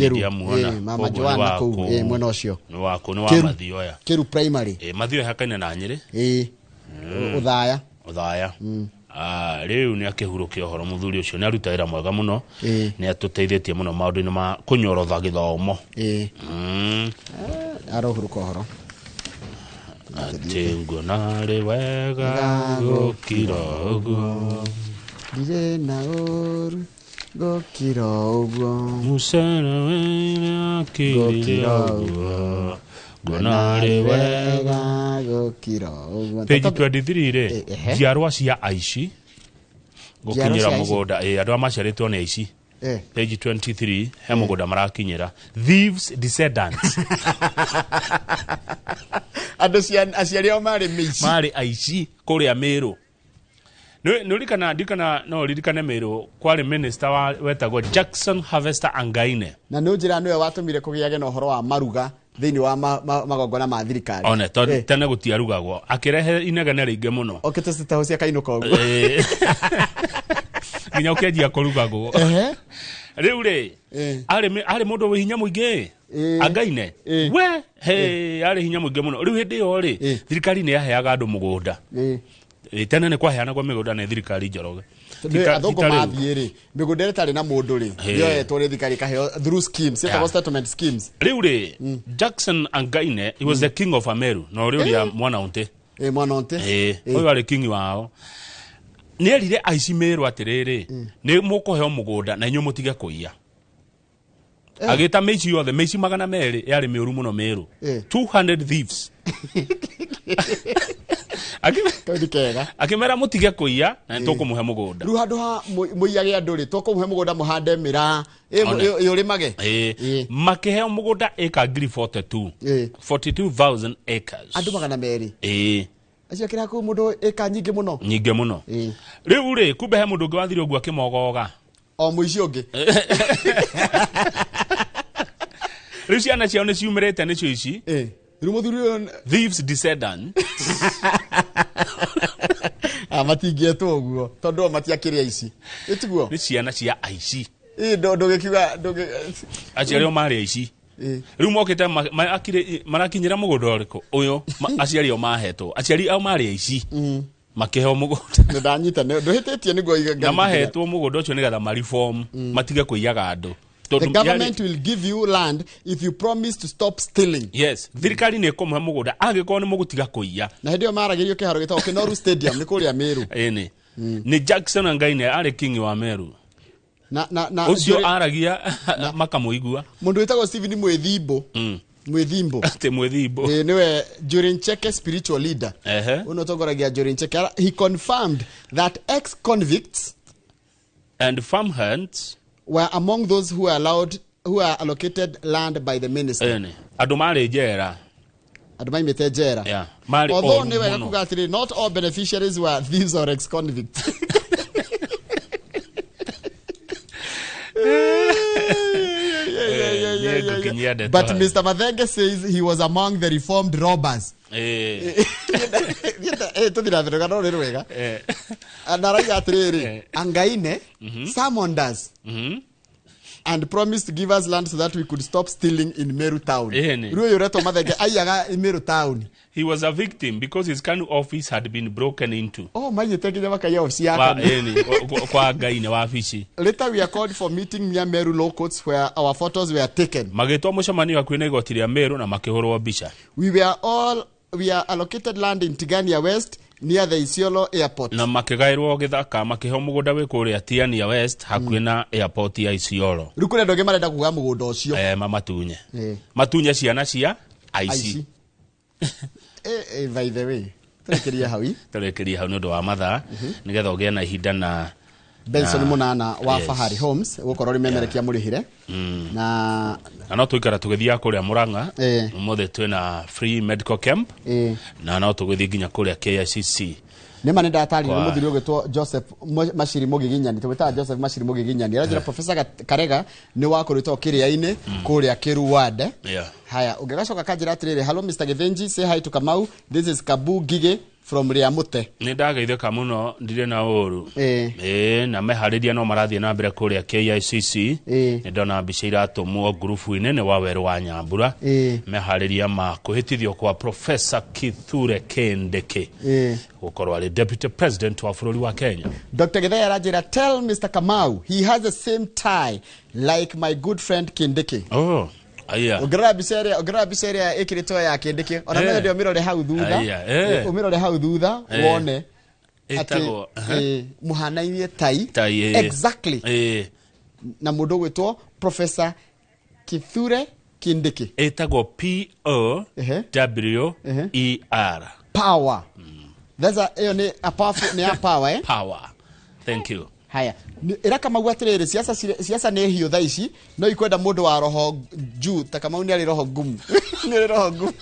ndiamuona mama Joana kuu mwena ucio ni wako ni wa Mathioya Kiru primary Mathioya hakaine na Nyeri uthaya riu ni akihurukia horo muthuri ucio ni aruta wira mwega muno ni atuteithĩtie muno maũndũ-inĩ ma kunyorotha gĩthomo arohuruka horo atengo nare wega gukira uguo ndire na uru gukira uguo musana wena akirira uguo gonare wega gukira uguo page 23 re njiarwa cia aici gukinyira mugunda andu amaciaritwo ni aici page 23 he mugunda marakinyira thieves descendants andu aciari ao mari aici kuria Meru ririkane Meru kwari minister wetagwo Jackson Harvester Angaine na no njira niwe watumire kugiage na uhoro wa maruga thiini wa magongona ma thirikari one tene gutiarugagwo akirehe inegene ringi muno okete citahucia kainuka uguo nginya ukianjia kurugagwo riu ri ari mundu wi hinya muingi Angaine we ari hinya muingi muno riu hindi yo ri thirikari ni yaheaga andu mugunda tene ni kwaheanagwo migunda ni thirikari njoroge athongo mathiiri migunda itari na mundu ri yo etwo ri thirikari kaheo through schemes etwo settlement schemes riu ri Jackson Angaine he was the king of Meru no riu ria mwana unte uyu ari king wao ni erire aici Meru atiriri ni mukuheo mugunda na inyu mutige kuiya agita meici yothe meici 200 yari miuru muno Meru 200 thieves akimera mutige kuiya na tukumuhe mugunda ru handu ha muiyage andu ri tukumuhe mugunda muhande mira yurimage makiheo mugunda eka 42,000 acres andu 200 acio kira ku mundu eka nyingi muno riu ri kumbe he mundu ngiwathire uguo akimogoga o muici ungi riu ciana ciao ni ciumirite nicio ici riu muthuri thieves descendant matingietwo uguo tondu matiakiria ici itiguo ni ciana cia aici ndugikiuga aciari o mari aici riu mokite marakinyira mugunda uriku uyu aciari o mahetwo aciari ao mari aici makiheo mugunda ndanyita nduhititie niguo na mahetwo mugunda ucio nigetha mariform matige kuiyaga andu. The government will give you land if you promise to stop stealing. Yes, thirikari ni ikumuhe mugunda angikorwo ni mugutiga kuiya. Na hindi yo maragirio kiharo gitagwo Kinoru Stadium ni kuria Meru. Ni Jackson Angaine ari king wa Meru. Na ucio aragia makamuigua. Mundu witagwo Stephen Mwethimbo. Ate Mwethimbo. Niwe Jorincheke spiritual leader. Uno tongoragia Jorincheke. He confirmed that ex-convicts and farmhands were among those who are allocated land by the minister. Andu mari jera. Andu maimite jera. Yeah. Although ni wega kugatiri, not all beneficiaries were thieves or ex-convicts. But Mr. Mathenge says he was among the reformed robbers. Angaine summoned us and promised to give us land so that we could stop stealing in Meru town. Meru town. He was a victim because his kind of office had been broken into. Oh, my, you take it office. Later, we are called for meeting near Meru locals where our photos were taken. We are allocated land in Tigania West near the Isiolo airport. Na makigairwo githaka makiho mugoda we kuria Tigania West hakuhi na airport ya Isiolo. Rukure ndoge marenda kuga mugoda ucio. Matunye. Matunye ciana cia IC. By the way, turekeria hau nundu wa mathaa nigetha ugie na ihinda na Benson Munana wa Fahari Homes gukorwo rimemerekia murihire na no tuikara tugithia kuria Murang'a umothe twina free medical camp na no tugithia nginya kuria KICC Nema nenda atari ni muthiri ugitwo Joseph Mashiri Mugiginyani twita Joseph Mashiri Mugiginyani arajira Professor Karega ni wakoritwo kiria-ini kuria Kiruwade haya ungegacoka kanjira atirire hello Mr. Githinji say hi to Kamau this is Kabu Gige from Riamute ni ndageitheka muno ndire na uru na mehariria no marathie na mbere kuria KICC ni ndona mbica iratumwo group-ini ni wa Weru wa Nyambura mehariria ma kuhitithio kwa Professor Kithure Kindiki gukorwo ari deputy president wa bururi wa Kenya. Dr. Githaya arajira tell Mr. Kamau he has the same tie like my good friend Kindiki. Oh aya ogera biseria ikirito ya Kindiki ona mwe ndio mirore hau thutha umirore hau thutha wone etago muhanainie tai exactly na mundu gwitwo Professor Kithure Kindiki etago POWER power that's a powerful ne power power thank you. Haya ira kama gwatirire siasa ne hiyo thaici no ikwenda mundu wa roho juu ta kama uni ari roho gumu ni roho gumu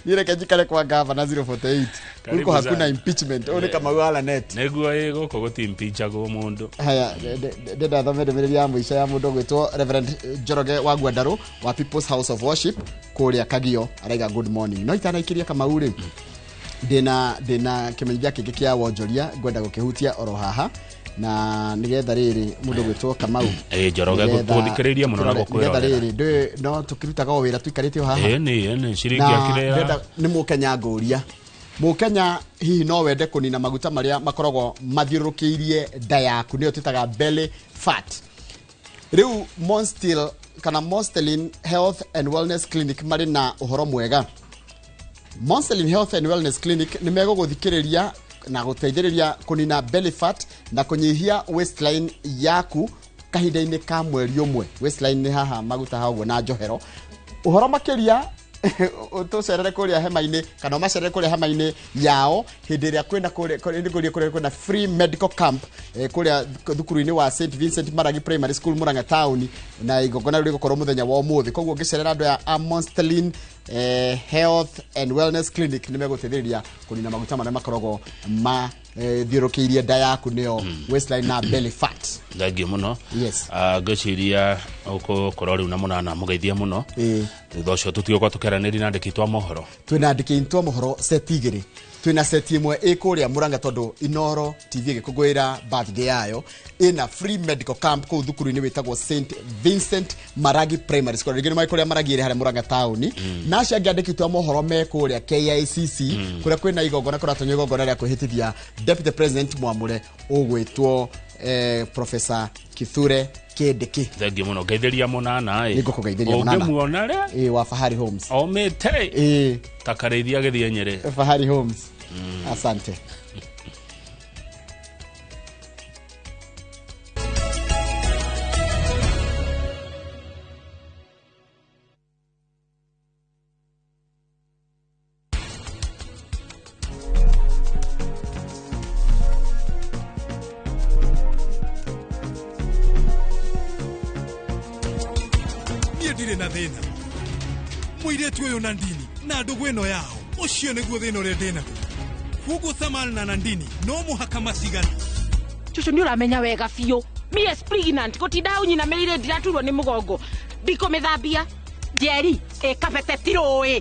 nire kajikale kwa governor 048 uko hakuna impeachment one kama wala net neguo ego koguti impeacha go mundu. Haya deda thomede miriri ya muisha ya mundu gwitwo Reverend Joroge wa Gwandaru wa People's House of Worship kuria Kagio araiga good morning no itana ikiria kama uri dena kimenyithia kingi kia wonjoria gwenda gukihutia oro haha na nigetha riri mundu gwitwo Kamau Joroge guthikiriria muno na gukwira riri no tukirutaga wira tuikarite haha ni ciringi akirera ni mukenya nguria mukenya hihi no wende kunina maguta maria makoragwo mathiurukiirie nda yaku niyo tutaga belly fat riu Monstelin Health and Wellness Clinic mari na uhoro mwega. Monstelin Health and Wellness Clinic nimego guthikiriria na guteithiriria kunina belly fat na kunyihia waistline yaku kahinda-ini ka mweri umwe. Waistline ni haha maguta hawo na njohero uhoro makiria utucerere kuria hema-ini kana macerere kuria hema-ini yao hindi ria kwenda kuria free medical camp kuria thukuru-ini wa St Vincent Maragi Primary School Murang'a town na igogona ri gukorwo muthenya wa umuthi koguo ngicerera andu ya Monstelin Health and Wellness Clinic nimeguteithiriria kunina maguta maria makoragwo thiurukiirie nda yaku niyo waistline na belly fat. Thangi muno. Yes. Ngociria uko riu na munana mugeithia muno thosho tutio kwa tukeraniri na ndikitwa mohoro twina ndikitwa mohoro seti igiri twina seti imwe ikuria Murang'a tondu Inoro TV gikugwira birthday yayo ina free medical camp ku thukuru-ini witagwo St Vincent Maragi Primary School rigini mai kuria Maragi iri hare Murang'a town na cia ngandikitwa mohoro me kuria KICC kuria kwina igogona kuratonyo igogona ria kuhitithia deputy president mwamure ugwitwo Professor Kithure Kindiki. Thengi muno geithĩria munana niko kugeithĩria munana ungemuona re wa Fahari Homes omete takarithia githie Nyeri Fahari Homes asante. Na thina muiretu uyu na ndini na ndugu ino yao ucio niguo thina uria ndina kugu Samal na Nandini no muhaka masigana chuchu ni uramenya wega biu me is pregnant gutinda unyina merire ndiraturwo ni mugongo ndiko mithambia Jerry kabete tiroi